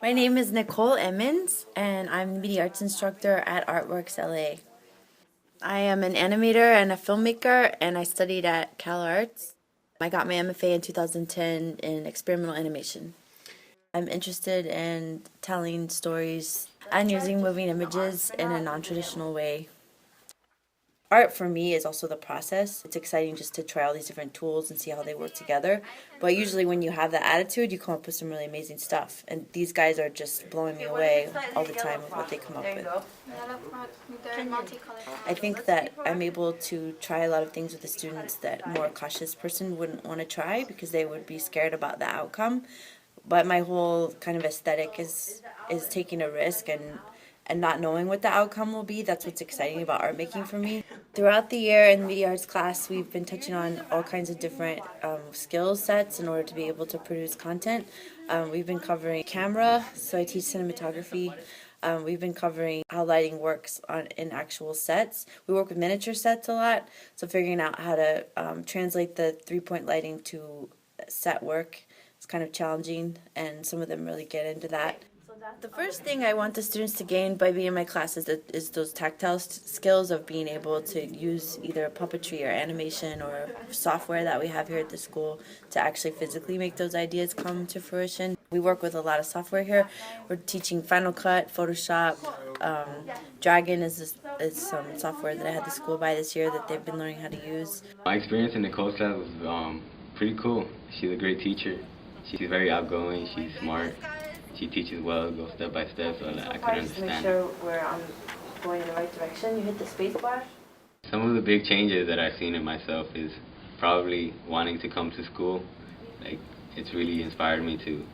My name is Nicole Emmons, and I'm the media arts instructor at artworxLA. I am an animator and a filmmaker, and I studied at CalArts. I got my MFA in 2010 in experimental animation. I'm interested in telling stories and using moving images in a non-traditional way. Art for me is also the process. It's exciting just to try all these different tools and see how they work together. But usually when you have that attitude, you come up with some really amazing stuff. And these guys are just blowing me away all the time with what they come up with. I think that I'm able to try a lot of things with the students that a more cautious person wouldn't want to try because they would be scared about the outcome. But my whole kind of aesthetic is taking a risk and not knowing what the outcome will be. That's what's exciting about art making for me. Throughout the year in the media arts class, we've been touching on all kinds of different skill sets in order to be able to produce content. We've been covering camera, so I teach cinematography. We've been covering how lighting works in actual sets. We work with miniature sets a lot, so figuring out how to translate the three-point lighting to set work is kind of challenging, and some of them really get into that. The first thing I want the students to gain by being in my class is those tactile skills of being able to use either puppetry or animation or software that we have here at the school to actually physically make those ideas come to fruition. We work with a lot of software here. We're teaching Final Cut, Photoshop. Dragon is some software that I had the school buy this year that they've been learning how to use. My experience in Nicole's class was pretty cool. She's a great teacher. She's very outgoing. She's smart. She teaches well, goes step by step, so I could understand. To make sure we're going in the right direction, you hit the space bar. Some of the big changes that I've seen in myself is probably wanting to come to school. It's really inspired me to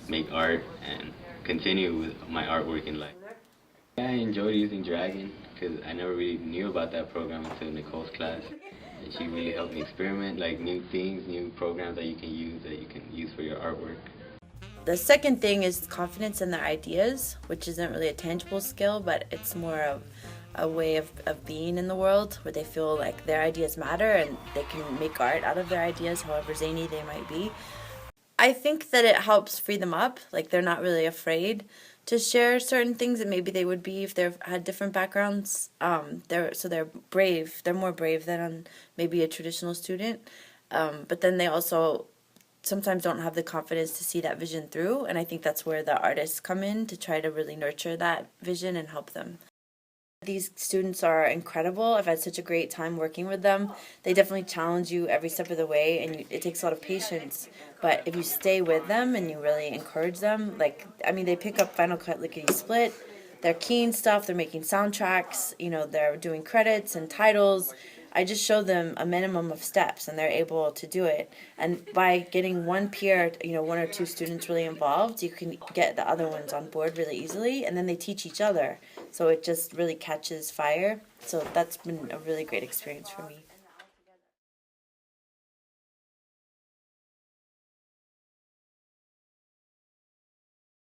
make art and continue with my artwork in life. I enjoyed using Dragon because I never really knew about that program until Nicole's class. And she really helped me experiment, new things, new programs that you can use for your artwork. The second thing is confidence in their ideas, which isn't really a tangible skill, but it's more of a way of being in the world where they feel like their ideas matter and they can make art out of their ideas, however zany they might be. I think that it helps free them up, like they're not really afraid to share certain things that maybe they would be if they had different backgrounds. They're brave. They're more brave than maybe a traditional student, but then they also sometimes don't have the confidence to see that vision through, and I think that's where the artists come in to try to really nurture that vision and help them. These students are incredible. I've had such a great time working with them. They definitely challenge you every step of the way, and it takes a lot of patience. But if you stay with them and you really encourage them, they pick up Final Cut lickety-split. They're keying stuff. They're making soundtracks. They're doing credits and titles. I just show them a minimum of steps and they're able to do it. And by getting one peer, one or two students really involved, you can get the other ones on board really easily, and then they teach each other. So it just really catches fire. So that's been a really great experience for me.